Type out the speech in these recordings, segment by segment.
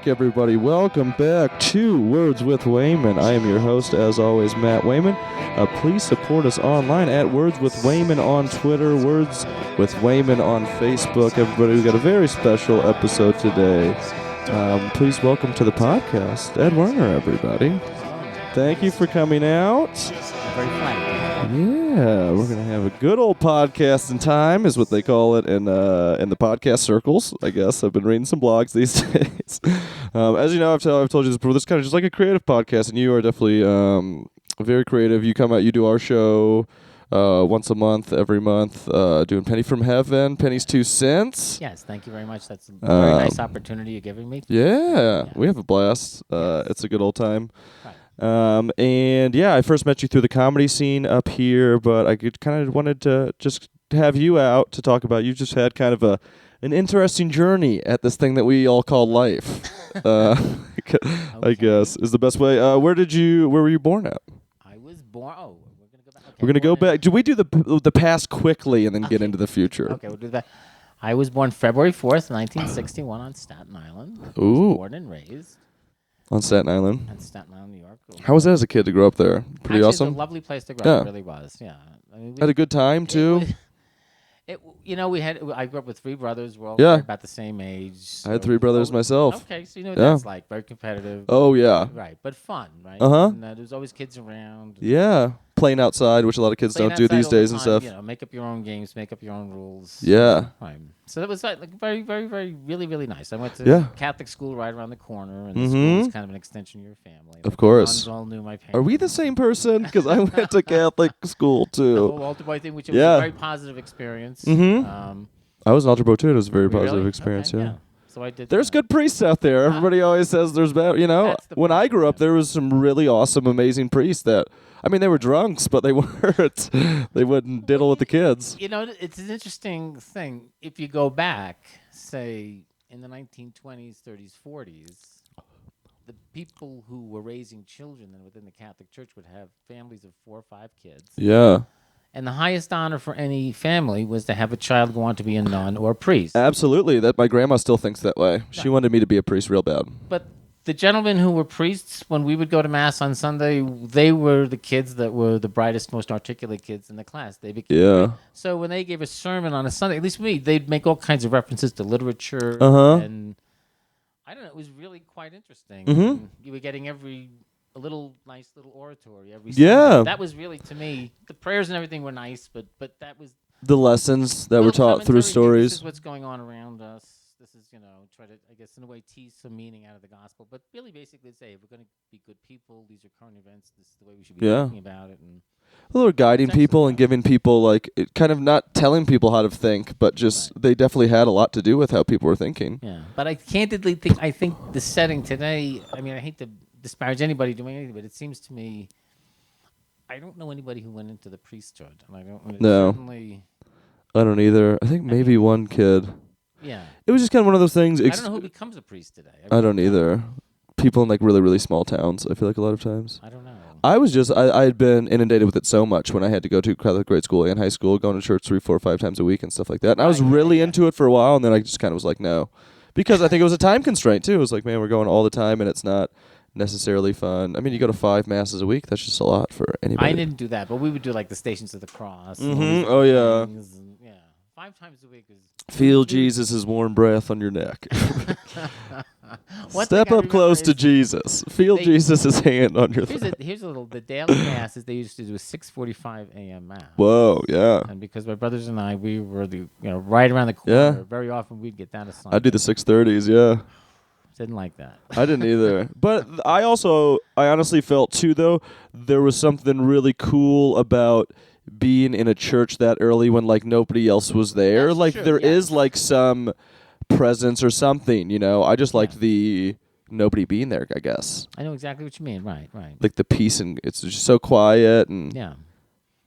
back, everybody. Welcome back to Words with Wayman. I am your host, as always, Matt Wayman. Please support us online at Words with Wayman on Twitter, Words with Wayman on Facebook. Everybody, we've got a very special episode today. Please welcome to the podcast, Ed Werner, everybody. Thank you for coming out. Very fine. Yeah, we're going to have a good old podcasting time, is what they call it in the podcast circles, I guess. I've been reading some blogs these days. As you know, I've told you this before, this is kind of just like a creative podcast, and you are definitely very creative. You come out, you do our show once a month, every month, doing Penny from Heaven, Penny's 2 cents. Yes, thank you very much. That's a very nice opportunity you're giving me. Yeah, we have a blast. It's a good old time. Right. And yeah, I first met you through the comedy scene up here, but I kind of wanted to just have you out to talk about. You just had kind of an interesting journey at this thing that we all call life. I guess is the best way. Where were you born at? I was born. Oh, we're gonna go back. Okay, we're gonna go back. Do we do the past quickly and then get into the future? Okay, we'll do that. I was born February 4th, 1961, on Staten Island. Ooh. Born and raised. On Staten Island. On Staten Island, New York. How was that as a kid to grow up there? Pretty awesome. It was a lovely place to grow up. It really was. Yeah. I mean, had a good time too. I grew up with 3 brothers. We're all about the same age. So I had 3 brothers myself. Okay, so you know what that's like. Very competitive. Oh, yeah. Right, but fun, right? Uh-huh. And there's always kids around. Yeah. Playing outside, which a lot of kids don't do these days and stuff. You know, make up your own games, make up your own rules. Yeah. Right. So that was like very, very, very, really, really nice. I went to Catholic school right around the corner, and the school was kind of an extension of your family. Of course. All knew my parents. Are we the same person? Because I went to Catholic school too. The whole altar boy thing, which was a very positive experience. Mm-hmm. I was an altar boy too. It was a very positive experience. Okay, yeah. So I did. There's good priests out there. Everybody always says there's bad. You know, when I grew up, there was some really awesome, amazing priests that. I mean, they were drunks, but they weren't. They wouldn't diddle with the kids. You know, it's an interesting thing. If you go back, say, in the 1920s, 30s, 40s, the people who were raising children within the Catholic Church would have families of 4 or 5 kids. Yeah. And the highest honor for any family was to have a child go on to be a nun or a priest. Absolutely. That my grandma still thinks that way. She wanted me to be a priest real bad. But the gentlemen who were priests, when we would go to Mass on Sunday, they were the kids that were the brightest, most articulate kids in the class. They became So when they gave a sermon on a Sunday, at least me, they'd make all kinds of references to literature. And I don't know, it was really quite interesting. Mm-hmm. You were getting a nice little oratory every Sunday. Yeah. That was really, to me, the prayers and everything were nice, but that was... The lessons that were taught through stories. This is what's going on around us. This is, try to, I guess, in a way, tease some meaning out of the gospel. But really, basically say, if we're going to be good people, these are current events, this is the way we should be thinking about it. And well, they're guiding people and giving people, like, kind of not telling people how to think, but just they definitely had a lot to do with how people were thinking. Yeah. But I candidly think the setting today, I mean, I hate to disparage anybody doing anything, but it seems to me, I don't know anybody who went into the priesthood. And I don't No. Certainly, I don't either. I think maybe one kid. Yeah. It was just kind of one of those things. I don't know who becomes a priest today. I don't either. People in like really, really small towns, I feel like a lot of times. I don't know. I had been inundated with it so much when I had to go to Catholic grade school and high school, going to church 3, 4, 5 times a week and stuff like that. And I was really into it for a while, and then I just kind of was like, no. Because I think it was a time constraint, too. It was like, man, we're going all the time, and it's not necessarily fun. I mean, you go to 5 masses a week. That's just a lot for anybody. I didn't do that, but we would do like the Stations of the Cross. Mm-hmm. Oh, yeah. And, 5 times a week is... Feel Jesus' warm breath on your neck. Step up close to Jesus. Feel Jesus' hand on your thigh. Here's a little... The daily masses, they used to do a 6:45 a.m. mass. Whoa, yeah. And because my brothers and I, we were right around the corner. Very often we'd get down to Sunday. I'd do the 6:30s, yeah. Didn't like that. I didn't either. But I honestly felt, too, though, there was something really cool about being in a church that early when, like, nobody else was there. That's like, true, there is, like, some presence or something, I just liked the nobody being there, I guess. I know exactly what you mean. Right. Like, the peace, and it's just so quiet and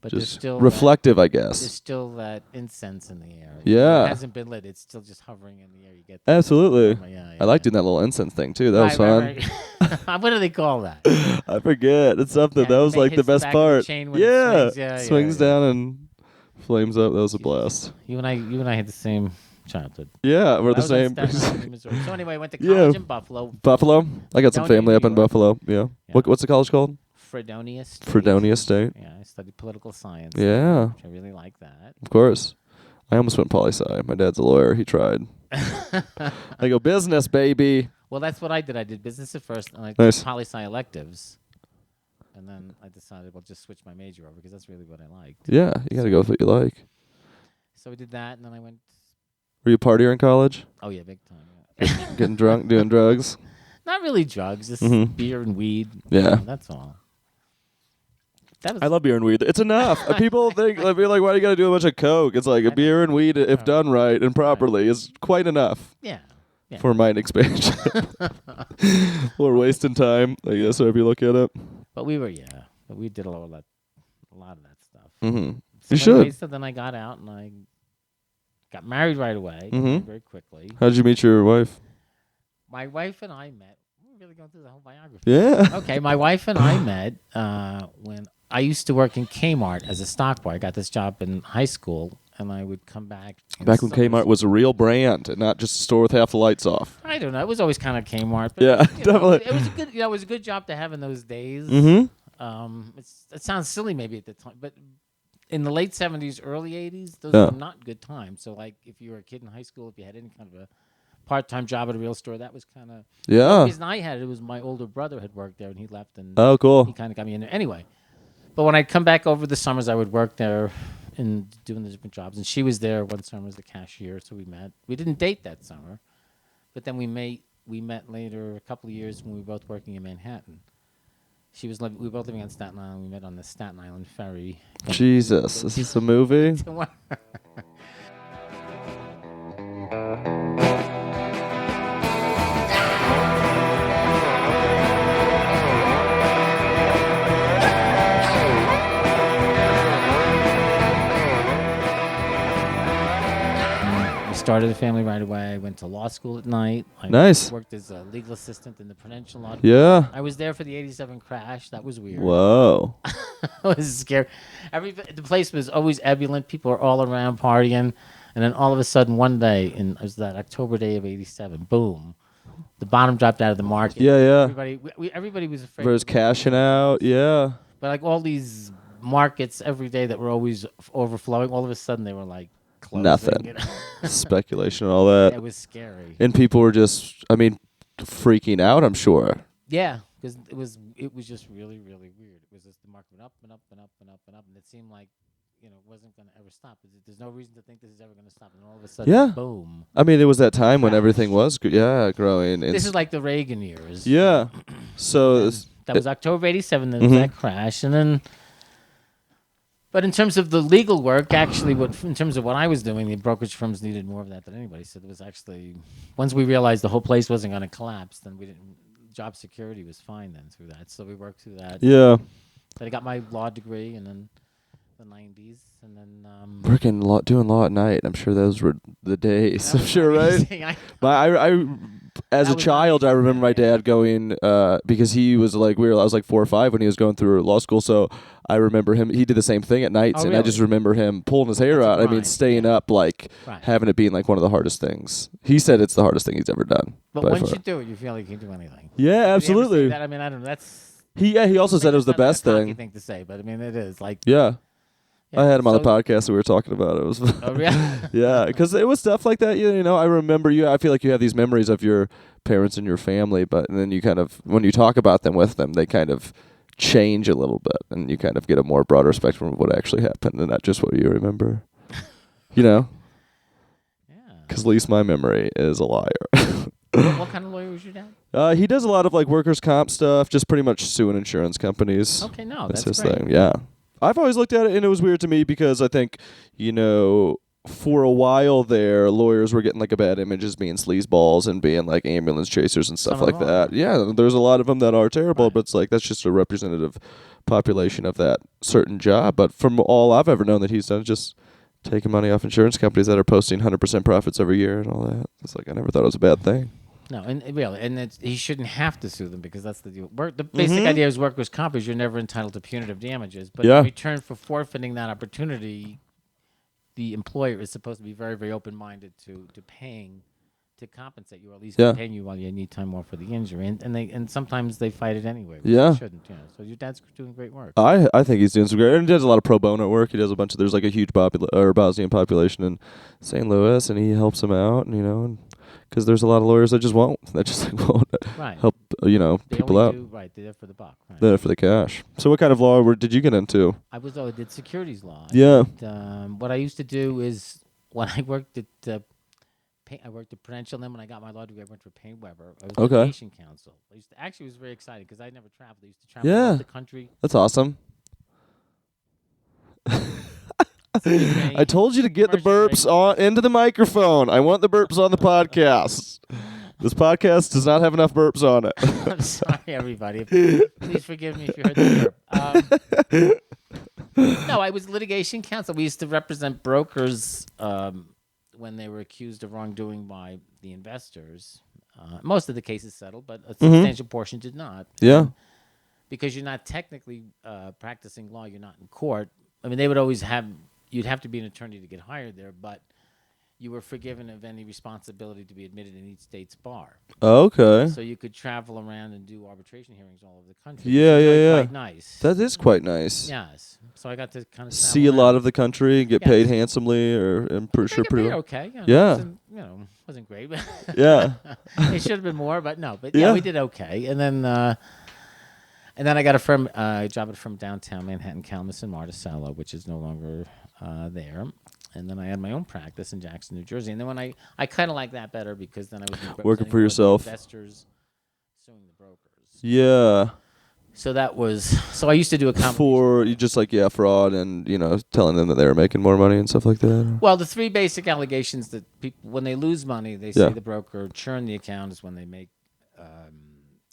but just there's still reflective, I guess. There's still that incense in the air. Yeah. It hasn't been lit. It's still just hovering in the air. You get that. Absolutely. I like doing that little incense thing, too. That was fun. Right. What do they call that? I forget. It's something. That was like the best part. Swings down and flames up. That was a blast. You and I had the same childhood. Yeah, we're I the was on same. Staten Island, Missouri. So anyway, I went to college in Buffalo. Buffalo? I got some Fredonia, family up New in York. Buffalo. Yeah. What's the college called? Fredonia State. Fredonia State. Yeah, I studied political science. Yeah. Which I really like that. Of course. I almost went poli-sci. My dad's a lawyer. He tried. I go, business, baby. Well, that's what I did. I did business at first, and I Nice. took poli-sci electives. And then I decided, well, just switch my major over because that's really what I liked. Yeah, you got to go with what you like. So we did that, and then I went. Were you a partier in college? Oh, yeah, big time. Yeah. Getting drunk, doing drugs? Not really drugs, just beer and weed. Yeah. That's all. That was I love beer and weed. It's enough. People think, why do you got to do a bunch of coke? It's like a beer and weed, if done right and properly, is quite enough. Yeah. For mind expansion. We're wasting time, I guess, whenever you look at it. But we did a lot of that stuff. Mm-hmm. So You should. Anyway, so then I got out and I got married right away, very quickly. How did you meet your wife? My wife and I met. We're really going through the whole biography. Yeah. Okay, my wife and I met when I used to work in Kmart as a stock boy. I got this job in high school, and I would come back. Back when Kmart was a real brand and not just a store with half the lights off. I don't know. It was always kind of Kmart. But, Yeah, definitely. It was a good. It was a good job to have in those days. Mm-hmm. It sounds silly maybe at the time, but in the late 70s, early 80s, those were not good times. So, like, if you were a kid in high school, if you had any kind of a part-time job at a real store, that was kind of... Yeah. The reason I had it was my older brother had worked there, and he left, and oh, cool. he kind of got me in there. Anyway, but when I'd come back over the summers, I would work there and doing the different jobs. And she was there one summer as the cashier, so we met. We didn't date that summer, but then we met later, a couple of years when we were both working in Manhattan. We were both living on Staten Island. We met on the Staten Island ferry. Jesus, is this a movie? Started a family right away. I went to law school at night. I Nice. worked as a legal assistant in the Prudential Law. Yeah. I was there for the '87 crash. That was weird. Whoa. It was scary. The place was always ebullient. People were all around partying, and then all of a sudden, one day, it was that October day of '87. Boom, the bottom dropped out of the market. Yeah. Everybody was afraid. Everybody's cashing out. Yeah. But like all these markets every day that were always overflowing, all of a sudden they were like. Closing, Nothing. You know? Speculation and all that. It was scary. And people were just, freaking out, I'm sure. Yeah, because it was just really, really weird. It was just the market went up and up and up and up and up, and it seemed like, it wasn't going to ever stop. There's no reason to think this is ever going to stop, and all of a sudden, boom. It was that time when everything was, growing. This is like the Reagan years. Yeah. So that was October '87. There was that crash, and then. But in terms of the legal work, actually, in terms of what I was doing, the brokerage firms needed more of that than anybody. So there was actually, once we realized the whole place wasn't going to collapse, then job security was fine then through that. So we worked through that. Yeah. But I got my law degree, and then the '90s, and then working doing law at night. I'm sure those were the days. I'm sure, right? I as a child, I remember my dad going because he was like I was like 4 or 5 when he was going through law school. So I remember him. He did the same thing at nights, and I just remember him pulling his hair out. Staying up, having it being like one of the hardest things. He said it's the hardest thing he's ever done. But once you do it, you feel like you can do anything. Yeah, absolutely. That? I don't know. That's he also said it was the best thing. Thing to say, but it is like yeah. I had him on the podcast and we were talking about it. It was oh, really? yeah, because it was stuff like that. I remember I feel like you have these memories of your parents and your family, but then you kind of, when you talk about them with them, they kind of change a little bit, and you kind of get a more broader spectrum of what actually happened, and not just what you remember. Yeah. Because at least my memory is a liar. What kind of lawyer was your dad? He does a lot of workers' comp stuff, just pretty much suing insurance companies. Okay, no, that's his great. thing. Yeah. I've always looked at it, and it was weird to me because I think, for a while there, lawyers were getting a bad image as being sleazeballs and being ambulance chasers and stuff like that. Yeah, there's a lot of them that are terrible, but it's that's just a representative population of that certain job. But from all I've ever known that he's done is just taking money off insurance companies that are posting 100% profits every year and all that. It's I never thought it was a bad thing. No, and really, he shouldn't have to sue them because that's the deal. The basic idea is workers' comp is you're never entitled to punitive damages, but in return for forfeiting that opportunity, the employer is supposed to be very, very open-minded to paying to compensate you, or at least Yeah. paying you while you need time off for the injury, and sometimes they fight it anyway. Which Yeah. they shouldn't. So your dad's doing great work. I think he's doing some great, and he does a lot of pro bono work. He does a bunch of, there's like a huge Bosnian population in St. Louis, and he helps them out, and because there's a lot of lawyers that just won't Right. help people out. Right, they're there for the buck. Right. They're there for the cash. So what kind of law did you get into? I did securities law. Yeah. What I used to do is when I worked at Prudential, and then when I got my law degree, I went for Payne Weber. I was litigation counsel. It was very exciting because I never traveled. I used to travel around the country. That's awesome. I told you to get the burps into the microphone. I want the burps on the podcast. This podcast does not have enough burps on it. I'm sorry, everybody. Please forgive me if you heard the burp. No, I was litigation counsel. We used to represent brokers when they were accused of wrongdoing by the investors. Most of the cases settled, but a substantial portion did not. Yeah. Because you're not technically practicing law, you're not in court. I mean, they would always you'd have to be an attorney to get hired there, but you were forgiven of any responsibility to be admitted in each state's bar. Okay. So you could travel around and do arbitration hearings all over the country. Yeah. Quite nice. That is quite nice. Yes. So I got to kind of see a lot of the country, get paid handsomely, pretty well. Okay. Wasn't great. But yeah. It should have been more, but no. But yeah, we did okay. And then I got a job at a firm downtown Manhattan, Kalamazoo and Marticello, which is no longer there. And then I had my own practice in Jackson, New Jersey. And then when I kind of like that better because then I was working for yourself, investors suing the brokers. Yeah. So I used to do a for you just fraud and telling them that they were making more money and stuff like that. Well, the three basic allegations that people when they lose money, they say the broker churn the account is when they make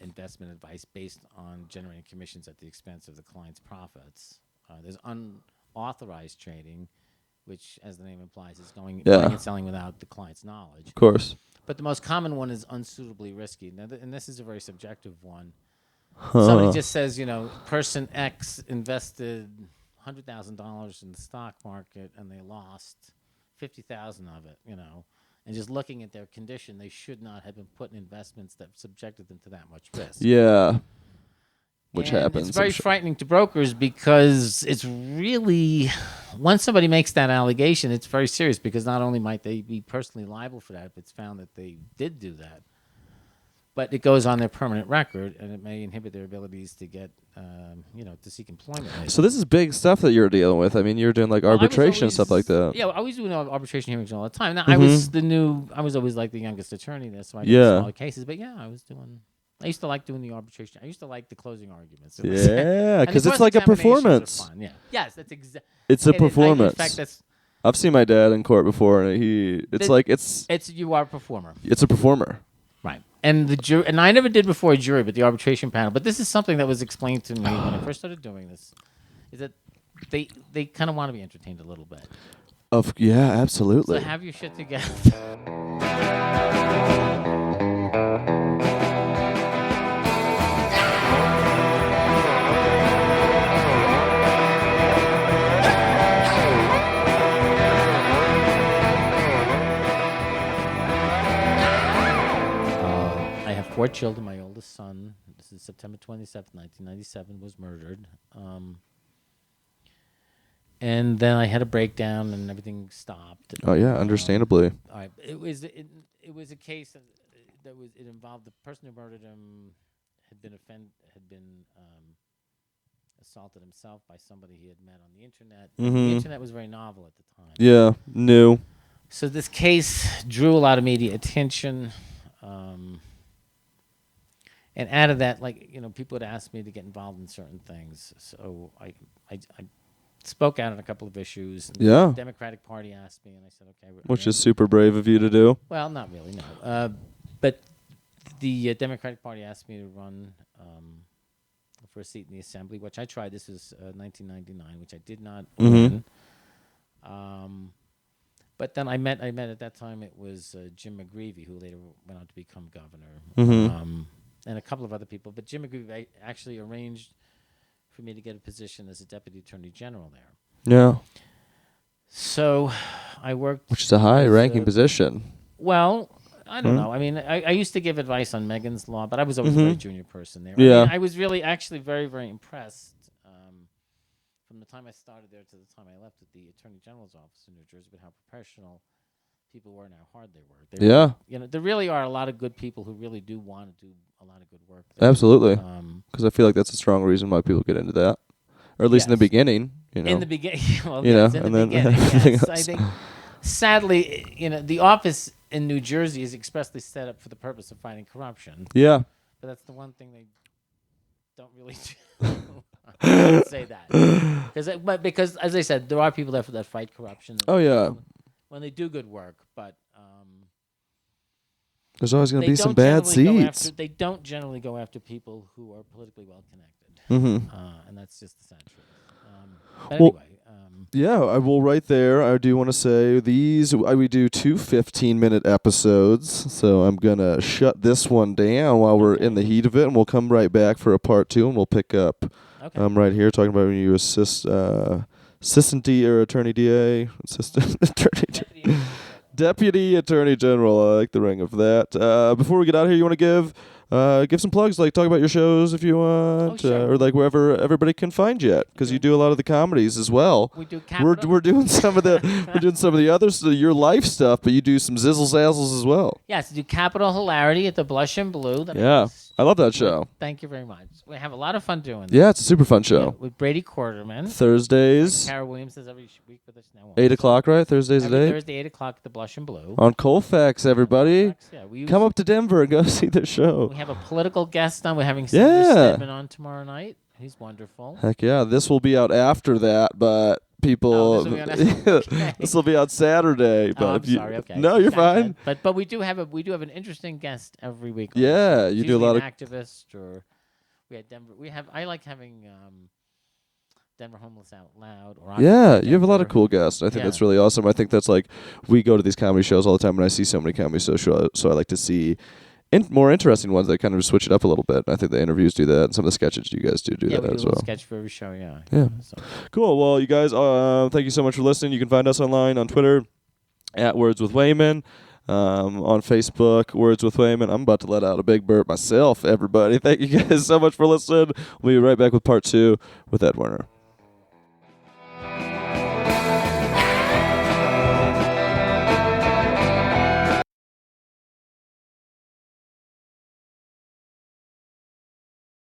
investment advice based on generating commissions at the expense of the client's profits. There's unauthorized trading, which, as the name implies, is going and selling without the client's knowledge. Of course. But the most common one is unsuitably risky. Now, and this is a very subjective one. Somebody just says, person X invested $100,000 in the stock market and they lost $50,000 of it, and just looking at their condition, they should not have been put in investments that subjected them to that much risk. Yeah. Which happens. It's very frightening to brokers because it's really, once somebody makes that allegation, it's very serious because not only might they be personally liable for that if it's found that they did do that, but it goes on their permanent record and it may inhibit their abilities to get, to seek employment. So this is big stuff that you're dealing with. I mean, you're doing arbitration and stuff like that. Yeah, I was doing arbitration hearings all the time. Now, I was always like the youngest attorney there, so I did smaller cases. But I used to like doing the arbitration. I used to like the closing arguments. Yeah, because it's like a performance. Yeah. Yes, that's exactly. It's a performance. In fact, I've seen my dad in court before, and you are a performer. It's a performer. Right. And the jury, and I never did before a jury, but the arbitration panel. But this is something that was explained to me when I first started doing this, is that they kind of want to be entertained a little bit. Absolutely. So have your shit together. I have 4 children. My oldest son, this is September 27th, 1997, was murdered. And then I had a breakdown and everything stopped. Oh yeah, understandably. All right, it was a case that involved the person who murdered him had been assaulted himself by somebody he had met on the internet. Mm-hmm. The internet was very novel at the time. Yeah, new. So this case drew a lot of media attention. And out of that, people would ask me to get involved in certain things. So I spoke out on a couple of issues. Yeah. The Democratic Party asked me, and I said, okay. Which is super brave of you to do. Well, not really, no. But the Democratic Party asked me to run for a seat in the Assembly, which I tried. This was 1999, which I did not win. But then I met at that time, it was Jim McGreevey, who later went on to become governor. And a couple of other people. But Jim McGreevey actually arranged for me to get a position as a deputy attorney general there. Yeah. So I worked... Which is a high-ranking position. Well, I don't know. I mean, I used to give advice on Megan's Law, but I was always a very junior person there. Yeah. I mean, I was really actually very, very impressed from the time I started there to the time I left at the Attorney General's office in New Jersey, but how professional people were and how hard they were. There really are a lot of good people who really do want to do a lot of good work there. Absolutely. Because I feel like that's a strong reason why people get into that. Or at least in the beginning. In the beginning. Well, yes, in the beginning, yes. I think, sadly, the office in New Jersey is expressly set up for the purpose of fighting corruption. Yeah. But that's the one thing they don't really do. I would say that. Because, as I said, there are people there that fight corruption. Oh, yeah. When they do good work, but... there's always going to be some bad seeds. They don't generally go after people who are politically well-connected. And that's just the sad truth. But anyway... Yeah, right there, I do want to say we do 2 15-minute episodes, so I'm going to shut this one down while we're in the heat of it, and we'll come right back for a part 2, and we'll pick up right here, talking about when you assistant D or attorney DA, assistant attorney Deputy Attorney General. I like the ring of that. Before we get out of here, you want to give some plugs, like talk about your shows if you want, sure. or like wherever everybody can find you at, because you do a lot of the comedies as well. We do Capital. We're doing some of the other your life stuff, but you do some zizzle zazzles as well. Yes, we do Capital Hilarity at the Blush and Blue. I love that show. Thank you very much. We have a lot of fun doing that. Yeah, it's a super fun show. With Brady Quarterman. Thursdays. Kara Williams is every week with us now. 8 o'clock, right? Thursdays at 8? Thursday, 8 o'clock at the Blush and Blue. On Colfax, everybody. Yeah, come up to Denver and go see their show. We have a political guest on. We're having Senator Stedman on tomorrow night. He's wonderful. Heck yeah. This will be out after that, but people... this will be out Saturday. But I'm sorry. Okay. No, you're fine. But we do have an interesting guest every week. Yeah, you do a lot of... activist, or we had Denver. I like having... Denver Homeless Out Loud. Or you have a lot of cool guests. I think that's really awesome. I think that's like, we go to these comedy shows all the time, and I see so many comedy shows, so I like to see more interesting ones that kind of switch it up a little bit. I think the interviews do that, and some of the sketches you guys do that as well. Sketch for every show, yeah. So. Cool. Well, you guys, thank you so much for listening. You can find us online on Twitter at Words with Wayman. On Facebook, Words with Wayman. I'm about to let out a big burp myself, everybody. Thank you guys so much for listening. We'll be right back with part 2 with Ed Werner.